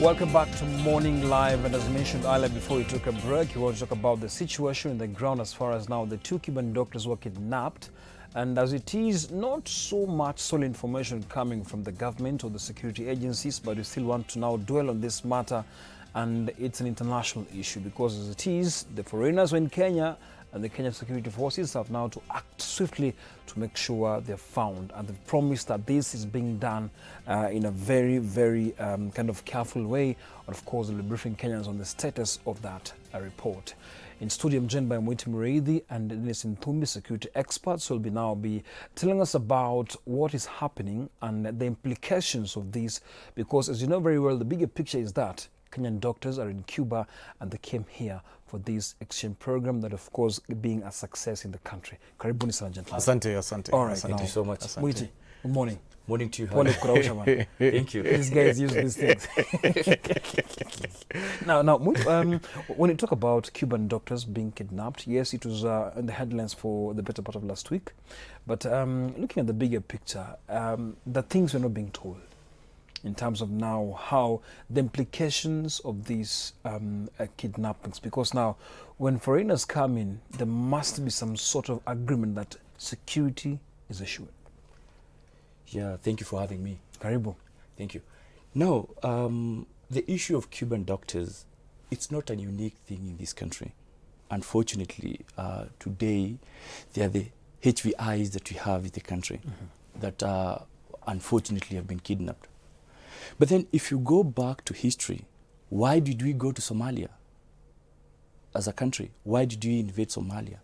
Welcome back to Morning Live, and as mentioned earlier before we took a break, we want to talk about the situation in the ground as far as now the two Cuban doctors were kidnapped, and as it is not so much solid information coming from the government or the security agencies, but we still want to now dwell on this matter, and it's an international issue because as it is, the foreigners were in Kenya, and the Kenyan security forces have now to act swiftly to make sure they're found. And they've promised that this is being done in a very, very kind of careful way. And of course, they'll be briefing Kenyans on the status of that report. In studio, I'm joined by Mwiti Mureithi and Dennis Nthumbi, security experts, who will now be telling us about what is happening and the implications of this. Because as you know very well, the bigger picture is that Kenyan doctors are in Cuba and they came here for this exchange program that, of course, being a success in the country. Karibuni sana gentlemen. Asante. All right, Thank you so much. Mwiti, good morning. Morning to you. Thank you. These guys use these things. Now, Mwiti, when you talk about Cuban doctors being kidnapped, yes, it was in the headlines for the better part of last week. But looking at the bigger picture, the things were not being told in terms of now how the implications of these kidnappings, because now when foreigners come in, there must be some sort of agreement that security is assured. Yeah, thank you for having me. Karibu. Thank you. Now, the issue of Cuban doctors, it's not a unique thing in this country. Unfortunately, today, they are the HVIs that we have in the country that unfortunately have been kidnapped. But then if you go back to history, why did we go to Somalia as a country? Why did we invade Somalia?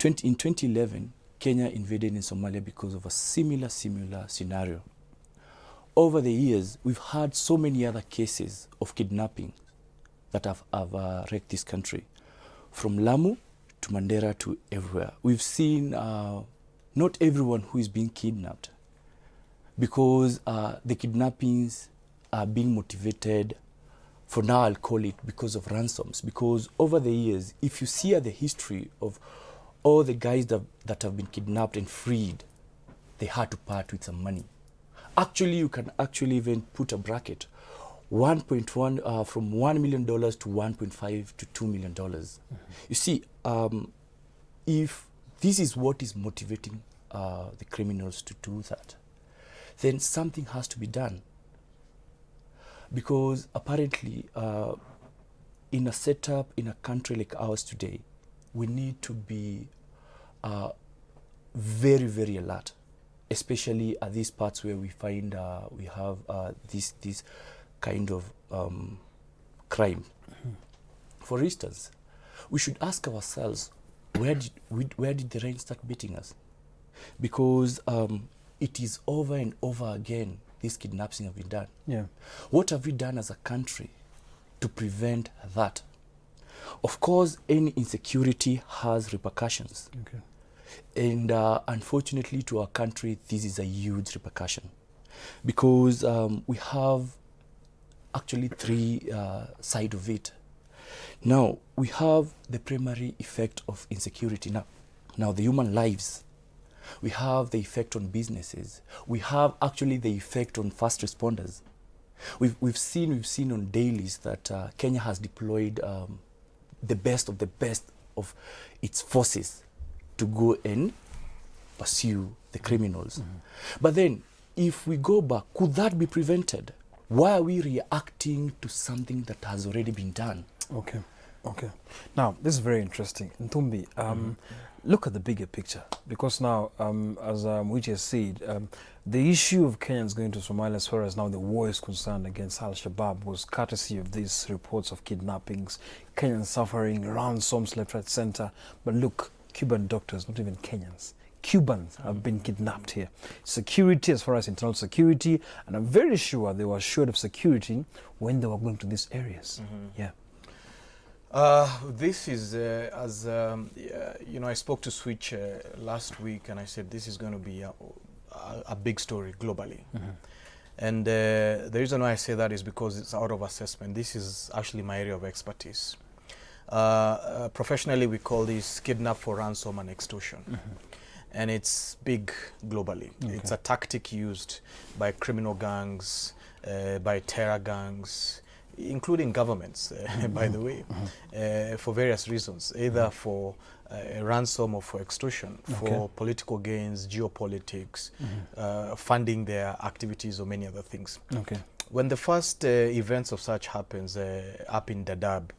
In 2011, Kenya invaded in Somalia because of a similar scenario. Over the years, we've had so many other cases of kidnapping that have wrecked this country. From Lamu to Mandera to everywhere. We've seen not everyone who is being kidnapped, because the kidnappings are being motivated, for now I'll call it because of ransoms. Because over the years, if you see the history of all the guys that have been kidnapped and freed, they had to part with some money. Actually, you can actually even put a bracket, 1.1 from $1 million to 1.5 to $2 million. You see, if this is what is motivating the criminals to do that, then something has to be done. Because apparently, in a setup in a country like ours today, we need to be very, very alert, especially at these parts where we find we have this kind of crime. For instance, we should ask ourselves, where did the rain start beating us? Because it is over and over again, these kidnappings have been done. Yeah. What have we done as a country to prevent that? Of course, any insecurity has repercussions. Okay. And unfortunately to our country, this is a huge repercussion. Because we have actually three sides of it. Now, we have the primary effect of insecurity. Now the human lives. We have the effect on businesses. We have actually the effect on first responders. We've seen on dailies that Kenya has deployed the best of its forces to go and pursue the criminals. But then, if we go back, could that be prevented? Why are we reacting to something that has already been done? Okay. Now, this is very interesting. Nthumbi, look at the bigger picture, because now, as Mwiti has said, the issue of Kenyans going to Somalia, as far as now the war is concerned against Al-Shabaab, was courtesy of these reports of kidnappings, Kenyans suffering, ransoms left, right, center. But look, Cuban doctors, not even Kenyans, Cubans have been kidnapped here. Security, as far as internal security, and I'm very sure they were assured of security when they were going to these areas. Yeah. This is, you know, I spoke to Switch last week, and I said this is going to be a big story globally. And the reason why I say that is because it's out of assessment. This is actually my area of expertise. Professionally, we call this kidnap for ransom and extortion. And it's big globally. Okay. It's a tactic used by criminal gangs, by terror gangs, including governments, by the way, for various reasons, either for ransom or for extortion, for political gains, geopolitics, funding their activities or many other things. Okay. When the first events of such happens up in Dadaab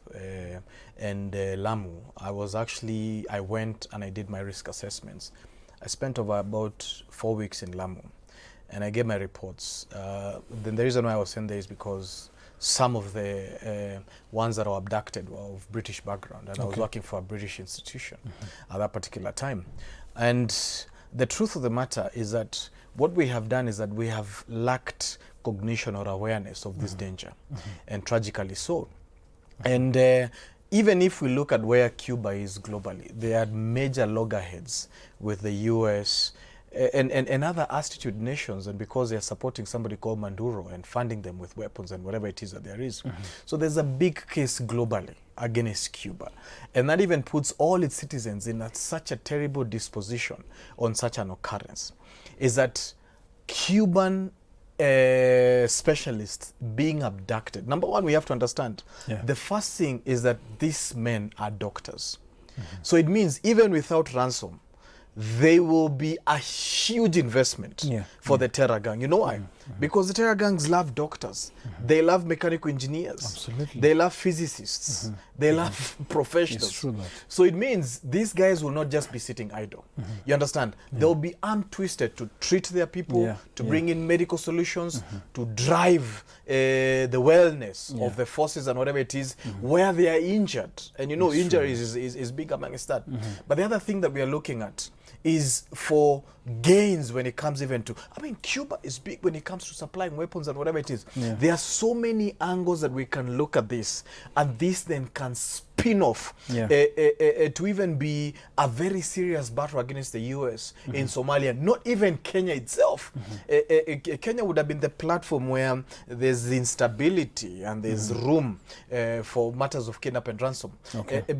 and Lamu, I went and I did my risk assessments. I spent over about 4 weeks in Lamu and I gave my reports. Then the reason why I was sent there is because some of the ones that were abducted were of British background, and I was working for a British institution at that particular time. And the truth of the matter is that what we have done is that we have lacked cognition or awareness of this danger, and tragically so. And even if we look at where Cuba is globally, there are major loggerheads with the US and other astute nations, and because they're supporting somebody called Maduro and funding them with weapons and whatever it is that there is. So there's a big case globally against Cuba. And that even puts all its citizens in such a terrible disposition on such an occurrence, is that Cuban specialists being abducted. Number one, we have to understand, the first thing is that these men are doctors. So it means even without ransom, they will be a huge investment for the terror gang. You know why? Because the terror gangs love doctors. They love mechanical engineers. Absolutely. They love physicists. They love professionals. It's true, that. So it means these guys will not just be sitting idle. You understand? They'll be arm twisted to treat their people, to bring in medical solutions, to drive the wellness of the forces and whatever it is where they are injured. And you know, injuries is big amongst that. But the other thing that we are looking at is for gains when it comes even to, I mean, Cuba is big when it comes to supplying weapons and whatever it is. There are so many angles that we can look at this, and this then can spin off to even be a very serious battle against the US in Somalia, not even Kenya itself. Kenya would have been the platform where there's instability and there's room for matters of kidnap and ransom.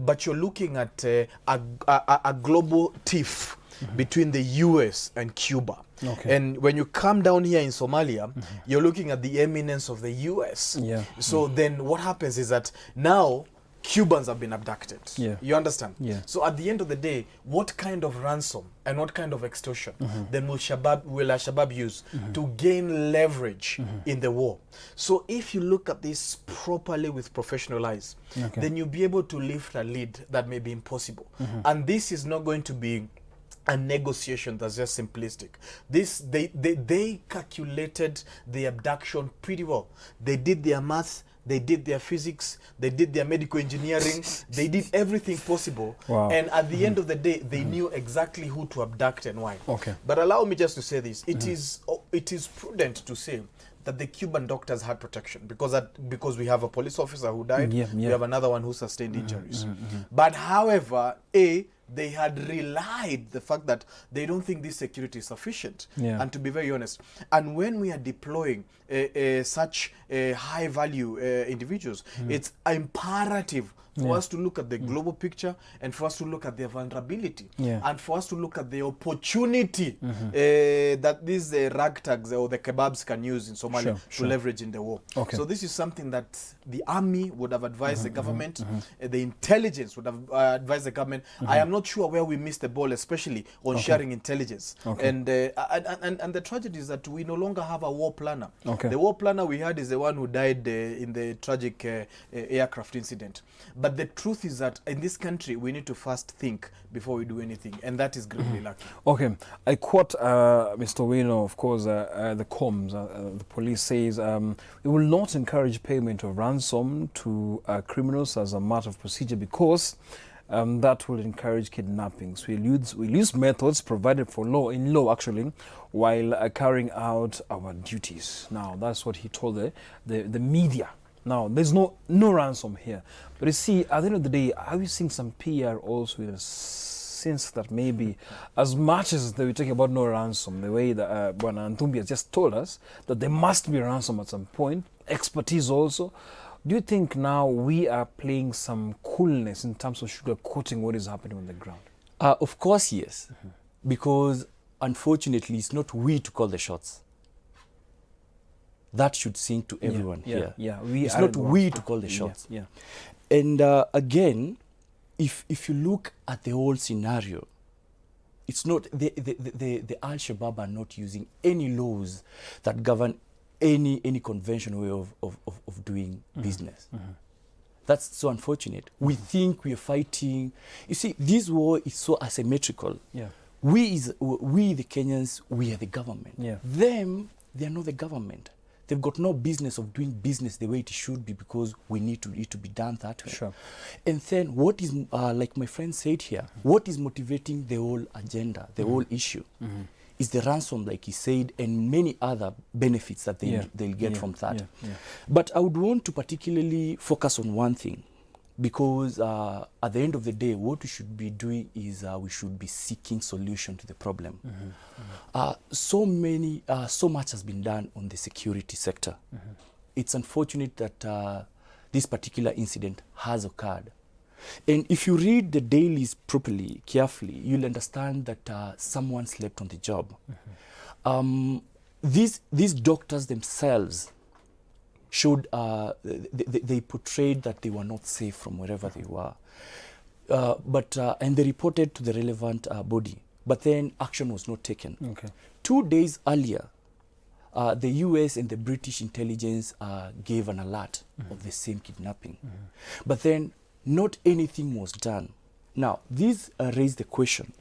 But you're looking at a global tiff between the US and Cuba. And when you come down here in Somalia, you're looking at the eminence of the US. So then what happens is that now Cubans have been abducted. You understand? So at the end of the day, what kind of ransom and what kind of extortion then will Al-Shabaab use to gain leverage in the war? So if you look at this properly with professional eyes, then you'll be able to lift a lid that may be impossible. And this is not going to be a negotiation that's just simplistic. They calculated the abduction pretty well. They did their maths, they did their physics, they did their medical engineering, they did everything possible. And at the end of the day, they knew exactly who to abduct and why. But allow me just to say this. It is prudent to say that the Cuban doctors had protection because we have a police officer who died, we have another one who sustained injuries. But however, they had relied the fact that they don't think this security is sufficient. And to be very honest, and when we are deploying such high value individuals, it's imperative for us to look at the global picture and for us to look at their vulnerability and for us to look at the opportunity that these ragtags or the kebabs can use in Somalia to leverage in the war. So this is something that the army would have advised the government, the intelligence would have advised the government. I am not sure where we missed the ball, especially on sharing intelligence. And the tragedy is that we no longer have a war planner. The war planner we had is the one who died in the tragic aircraft incident. But the truth is that in this country, we need to first think before we do anything, and that is gravely lacking. I quote Mr. Wino, of course, the comms, the police says, we will not encourage payment of ransom to criminals as a matter of procedure because that will encourage kidnappings. We'll use methods provided for in law actually, while carrying out our duties. Now, that's what he told the media. Now, there's no ransom here. But you see, at the end of the day, are we seeing some PR also in a sense that maybe as much as they were talking about no ransom, the way that Bwana Ntumbi has just told us that there must be ransom at some point, expertise also, do you think now we are playing some coolness in terms of sugarcoating what is happening on the ground? Of course, yes. Because unfortunately, it's not we to call the shots. That should sink to everyone here. Yeah, it's not we to call the shots. Yeah. And again, if you look at the whole scenario, it's not the Al-Shabaab are not using any laws that govern any conventional way of doing business. That's so unfortunate. We think we are fighting. You see, this war is so asymmetrical. Yeah. We the Kenyans, we are the government. Yeah. Them, they are not the government. They've got no business of doing business the way it should be, because we need it to be done that way. Sure. And then what is, like my friend said here, what is motivating the whole agenda, the whole issue, is the ransom, like he said, and many other benefits that they'll get from that. But I would want to particularly focus on one thing, because at the end of the day, what we should be doing is we should be seeking solution to the problem. So much has been done on the security sector. It's unfortunate that this particular incident has occurred. And if you read the dailies properly, carefully, you'll understand that someone slept on the job. These doctors themselves showed, they portrayed that they were not safe from wherever they were. And they reported to the relevant body. But then action was not taken. Okay. 2 days earlier, the US and the British intelligence gave an alert of the same kidnapping. But then not anything was done. Now, this raised the question,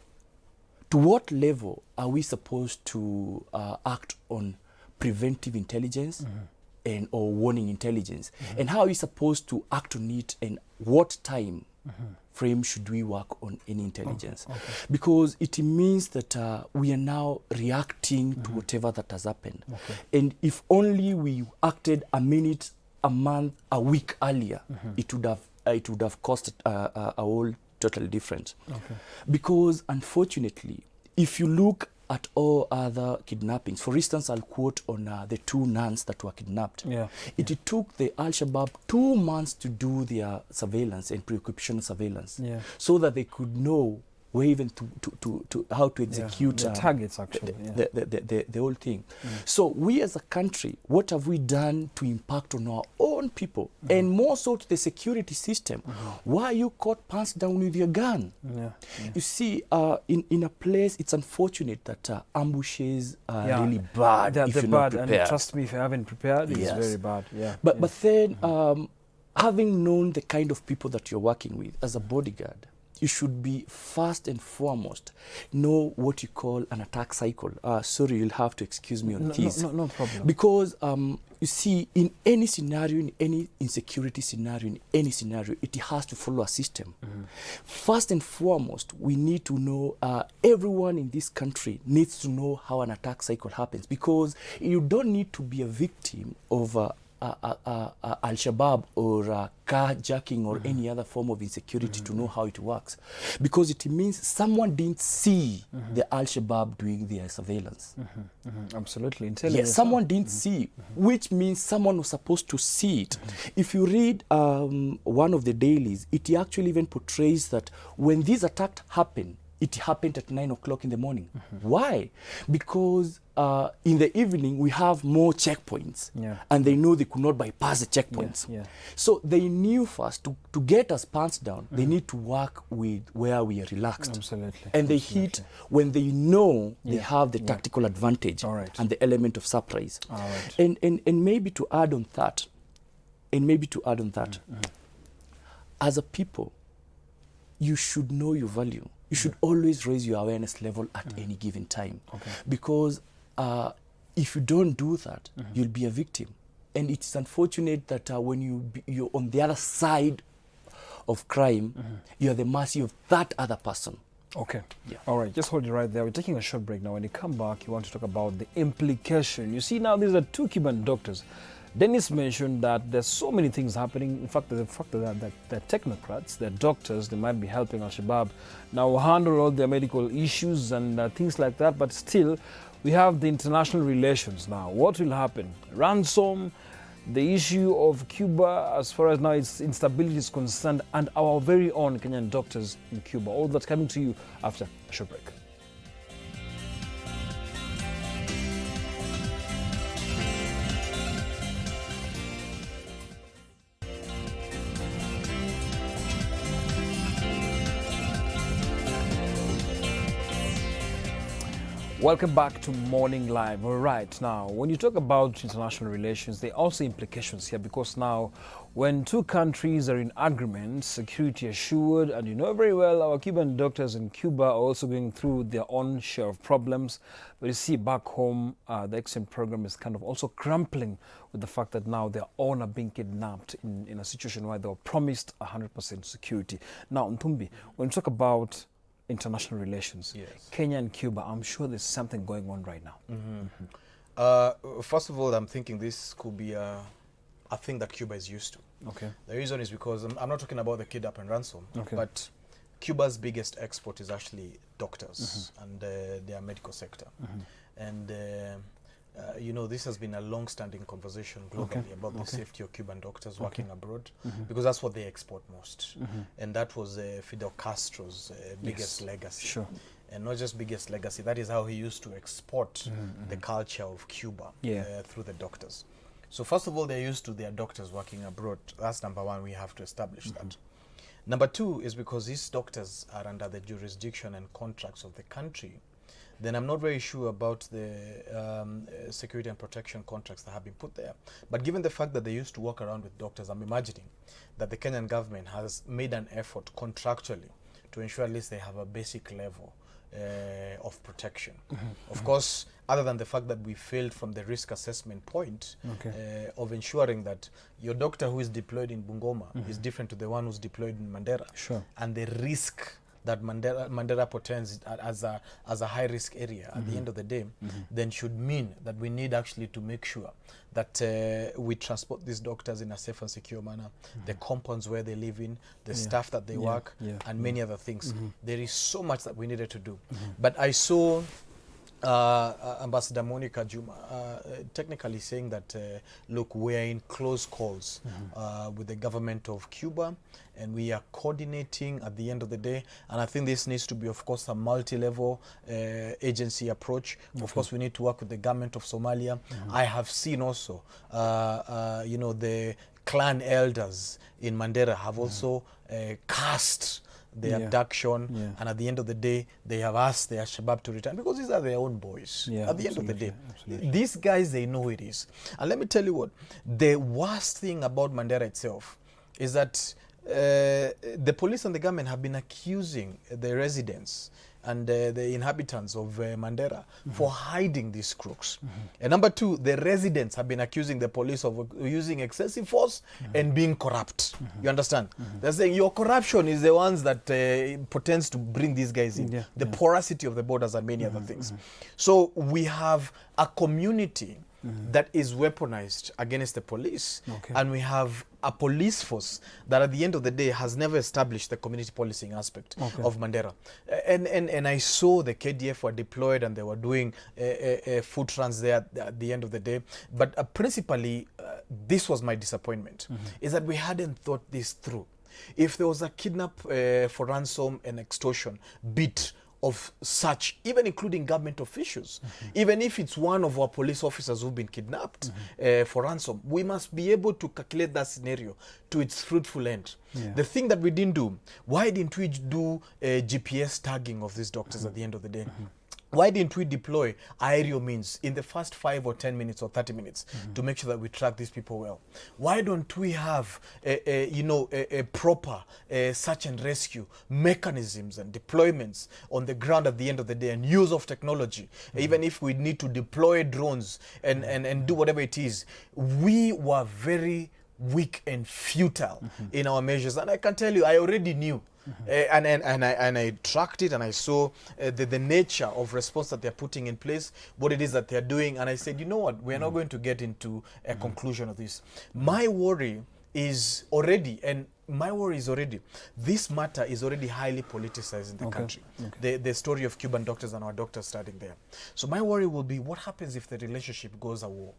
to what level are we supposed to act on preventive intelligence or warning intelligence? And how are we supposed to act on it, and what time frame should we work on any intelligence? Okay. Because it means that we are now reacting to whatever that has happened. And if only we acted a minute, a month, a week earlier, it would have cost a whole totally different. Because unfortunately, if you look at all other kidnappings, for instance, I'll quote on the 2 nuns that were kidnapped. It took the Al-Shabaab 2 months to do their surveillance and preoccupational surveillance, so that they could know where even to how to execute the targets, actually. The whole thing. So we as a country, what have we done to impact on our own people, and more so to the security system? Why are you caught pants down with your gun? You see, in a place, it's unfortunate that ambushes are really bad if you're not prepared. And trust me, if you haven't prepared, it's very bad. But then, having known the kind of people that you're working with as a bodyguard, you should be first and foremost know what you call an attack cycle. Sorry, you'll have to excuse me on this. No problem. Because you see, in any scenario, in any insecurity scenario, in any scenario, it has to follow a system. First and foremost, we need to know, everyone in this country needs to know how an attack cycle happens, because you don't need to be a victim of Al-Shabaab or carjacking or any other form of insecurity to know how it works, because it means someone didn't see the Al-Shabaab doing their surveillance. Absolutely. Yes, someone didn't see, which means someone was supposed to see it. If you read one of the dailies, it actually even portrays that when this attack happened, it happened at 9 o'clock in the morning. Why? Because in the evening we have more checkpoints, and they know they could not bypass the checkpoints. So they knew first to get us pants down, they need to work with where we are relaxed. Absolutely. And they hit when they know they have the tactical advantage and the element of surprise. And maybe to add on that, as a people, you should know your value. You should always raise your awareness level at any given time. Because if you don't do that, you'll be a victim. And it's unfortunate that when you're on the other side of crime, you're at the mercy of that other person. All right, just hold it right there. We're taking a short break now. When you come back, you want to talk about the implication. You see, now these are 2 Cuban doctors. Dennis mentioned that there's so many things happening. In fact, the fact that they're technocrats, they're doctors, they might be helping Al-Shabaab now handle all their medical issues and things like that. But still, we have the international relations now. What will happen? Ransom, the issue of Cuba, as far as now its instability is concerned, and our very own Kenyan doctors in Cuba. All that's coming to you after a short break. Welcome back to Morning Live. All right, now, when you talk about international relations, there are also implications here because now, when two countries are in agreement, security assured, and you know very well our Cuban doctors in Cuba are also going through their own share of problems. But you see, back home, the exchange program is kind of also crumpling with the fact that now their own are being kidnapped in a situation where they were promised 100% security. Now, Ntumbi, when you talk about international relations, Yes. Kenya and Cuba, I'm sure there's something going on right now. First of all, I'm thinking this could be a thing that Cuba is used to. Okay. The reason is because I'm not talking about the kidnap and ransom, Okay. but Cuba's biggest export is actually doctors and their medical sector. And you know, this has been a long-standing conversation globally about the safety of Cuban doctors working abroad, because that's what they export most. And that was Fidel Castro's biggest legacy. Sure. And not just biggest legacy, that is how he used to export the culture of Cuba through the doctors. So first of all, they're used to their doctors working abroad. That's number one, we have to establish that. Number two is because these doctors are under the jurisdiction and contracts of the country, then I'm not very sure about the security and protection contracts that have been put there. But given the fact that they used to walk around with doctors, I'm imagining that the Kenyan government has made an effort contractually to ensure at least they have a basic level of protection. Of course, other than the fact that we failed from the risk assessment point of ensuring that your doctor who is deployed in Bungoma is different to the one who's deployed in Mandera. Sure. And the risk that Mandera portends as a high risk area at the end of the day, then should mean that we need actually to make sure that we transport these doctors in a safe and secure manner, the compounds where they live in, the staff that they work, and many other things. There is so much that we needed to do. But I saw Ambassador Monica Juma technically saying that, look, we are in close calls with the government of Cuba, and we are coordinating at the end of the day. And I think this needs to be, of course, a multi-level agency approach. Of course, we need to work with the government of Somalia. I have seen also, you know, the clan elders in Mandera have also cast the abduction, and at the end of the day, they have asked the Al-Shabaab to return because these are their own boys. At the end of the day, these guys, they know it is. And let me tell you what, the worst thing about Mandera itself is that the police and the government have been accusing the residents and the inhabitants of Mandera for hiding these crooks. And number two, the residents have been accusing the police of using excessive force and being corrupt. You understand? They're saying your corruption is the ones that pretends to bring these guys in. The porosity of the borders and many other things. So we have a community that is weaponized against the police, and we have a police force that at the end of the day has never established the community policing aspect of Mandera. And I saw the KDF were deployed and they were doing foot runs there at the end of the day. But principally, this was my disappointment, is that we hadn't thought this through. If there was a kidnap for ransom and extortion bit of such, even including government officials, even if it's one of our police officers who've been kidnapped for ransom, we must be able to calculate that scenario to its fruitful end. The thing that we didn't do, why didn't we do GPS tagging of these doctors at the end of the day? Why didn't we deploy aerial means in the first 5 or 10 minutes or 30 minutes to make sure that we track these people well? Why don't we have a proper search and rescue mechanisms and deployments on the ground at the end of the day, and use of technology? Even if we need to deploy drones and do whatever it is, we were very weak and futile in our measures. And I can tell you, I already knew. And I tracked it, and I saw the nature of response that they're putting in place, what it is that they're doing, and I said, you know what, we're not going to get into a conclusion of this. My worry is already, this matter is already highly politicized in the country. The story of Cuban doctors and our doctors starting there. So my worry will be, what happens if the relationship goes a war?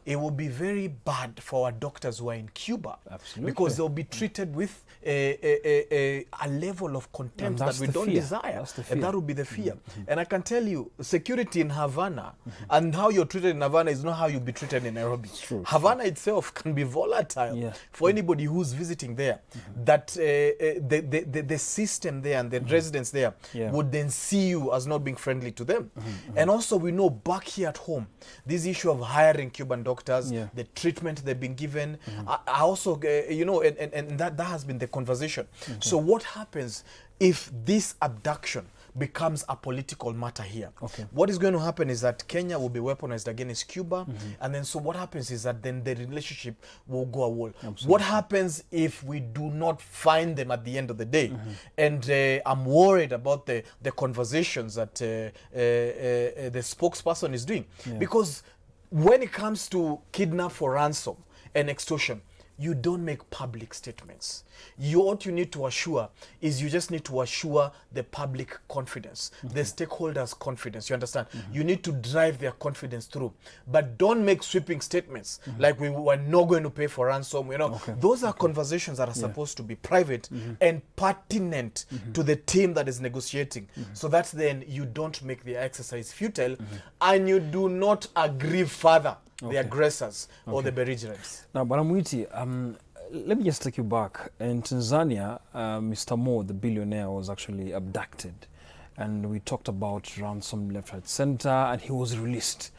It will be very bad for our doctors who are in Cuba. Absolutely. Because they'll be treated with a level of contempt that we don't desire. And that will be the fear. And I can tell you, security in Havana and how you're treated in Havana is not how you'll be treated in Nairobi. Havana itself can be volatile for anybody who's visiting there. that the system there and the residents there would then see you as not being friendly to them. And also we know back here at home, this issue of hiring Cuban doctors, the treatment they've been given, I also, you know, and that has been the conversation. So what happens if this abduction becomes a political matter here? What is going to happen is that Kenya will be weaponized against Cuba, and then so what happens is that then the relationship will go a wall. What happens if we do not find them at the end of the day? And I'm worried about the conversations that the spokesperson is doing, because when it comes to kidnap for ransom and extortion, you don't make public statements. What you need to assure is you just need to assure the public confidence, the stakeholders' confidence. You understand? You need to drive their confidence through. But don't make sweeping statements like we were not going to pay for ransom. You know, those are conversations that are supposed to be private and pertinent to the team that is negotiating. So that then you don't make the exercise futile and you do not aggrieve further the aggressors or the belligerents. Now, Baramwiti, let me just take you back. In Tanzania, Mr. Mo, the billionaire, was actually abducted. And we talked about ransom left, right, center, and he was released.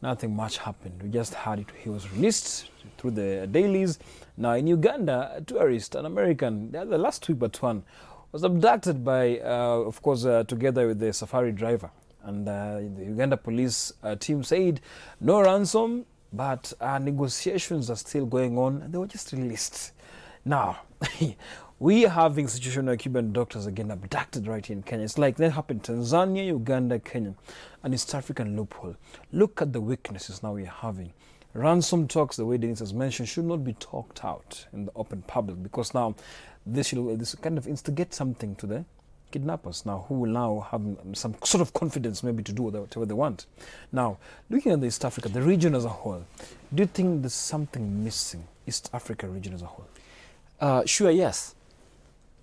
Nothing much happened. We just heard it. He was released through the dailies. Now, in Uganda, a tourist, an American, the last week but one, was abducted by, of course, together with the safari driver. And the Uganda police team said no ransom, but negotiations are still going on, and they were just released. Now, we are having a situation where Cuban doctors again abducted right here in Kenya. It's like that happened in Tanzania, Uganda, Kenya, and East African loophole. Look at the weaknesses now we are having. Ransom talks, the way Dennis has mentioned, should not be talked out in the open public, because now this kind of instigate something to the kidnappers now, who will now have some sort of confidence maybe to do whatever they want. Now, looking at the East Africa, the region as a whole, do you think there's something missing, East Africa region as a whole? Sure, yes.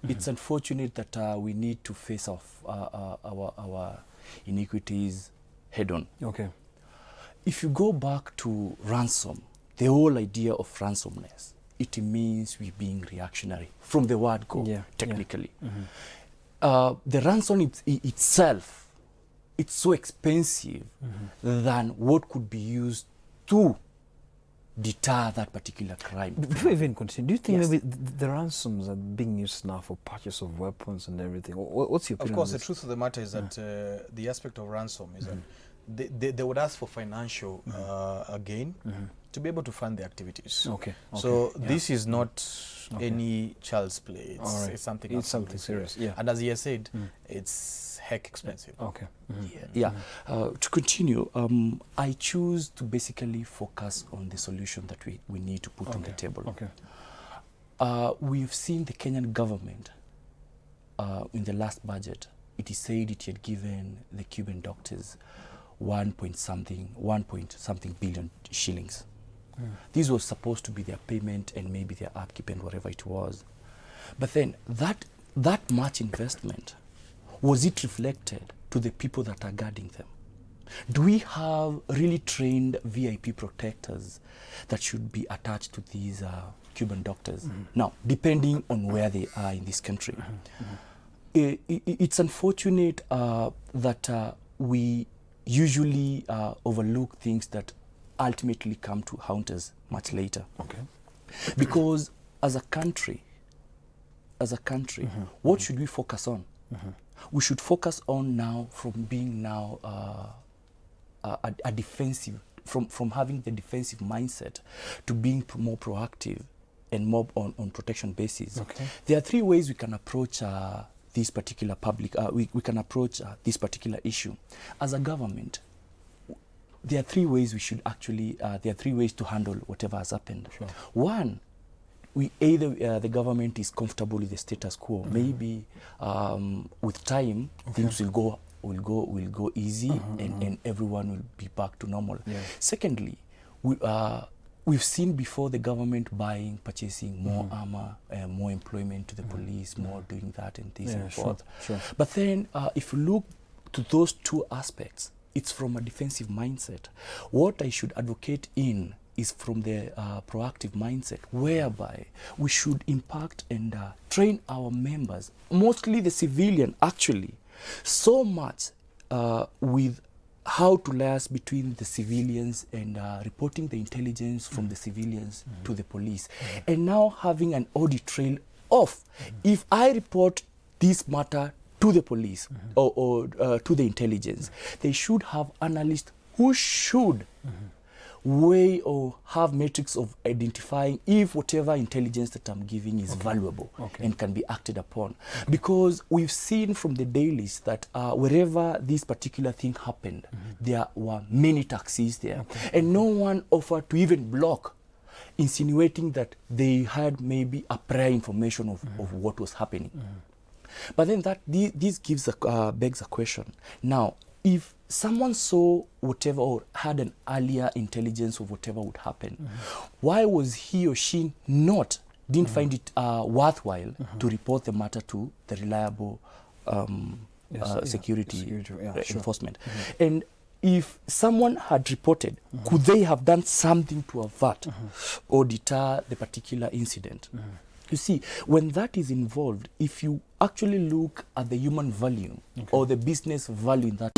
It's unfortunate that we need to face off our iniquities head on. Okay. If you go back to ransom, the whole idea of randomness, it means we're being reactionary from the word go, technically. The ransom itself, it's so expensive than what could be used to deter that particular crime. Before we even continue, do you think maybe the ransoms are being used now for purchase of weapons and everything? What's your opinion? Of course, the truth of the matter is that the aspect of ransom is that they would ask for financial gain to be able to fund the activities. So this is not any child's play. It's something. It's something serious. And as he has said, it's heck expensive. To continue, I choose to basically focus on the solution that we need to put on the table. We've seen the Kenyan government in the last budget. It is said it had given the Cuban doctors 1 point something billion shillings. This was supposed to be their payment and maybe their upkeep and whatever it was. But then that much investment, was it reflected to the people that are guarding them? Do we have really trained VIP protectors that should be attached to these Cuban doctors? Now, depending on where they are in this country. It's unfortunate that we usually overlook things that ultimately come to haunt us much later. Because as a country, what should we focus on? We should focus on now from being now a defensive, from having the defensive mindset to being more proactive and more on protection basis. There are 3 ways we can approach this particular we can approach this particular issue. As a government, there are 3 ways we should actually, there are 3 ways to handle whatever has happened. One, either the government is comfortable with the status quo. Maybe with time, things will go easy and everyone will be back to normal. Secondly, we've seen before the government purchasing more armor, more employment to the police, more doing that and this and forth. But then if you look to those 2 aspects, it's from a defensive mindset. What I should advocate in is from the proactive mindset, whereby we should impact and train our members, mostly the civilian actually, so much with how to liaise between the civilians and reporting the intelligence from the civilians to the police. And now having an audit trail of, if I report this matter to the police or to the intelligence, they should have analysts who should weigh or have metrics of identifying if whatever intelligence that I'm giving is valuable and can be acted upon. Because we've seen from the dailies that wherever this particular thing happened, there were many taxis there, and no one offered to even block, insinuating that they had maybe a prior information of what was happening. But then this gives begs a question. Now, if someone saw whatever or had an earlier intelligence of whatever would happen, why was he or she didn't find it worthwhile to report the matter to the reliable security enforcement? And if someone had reported, could they have done something to avert or deter the particular incident? You see, when that is involved, if you actually look at the human value or the business value in that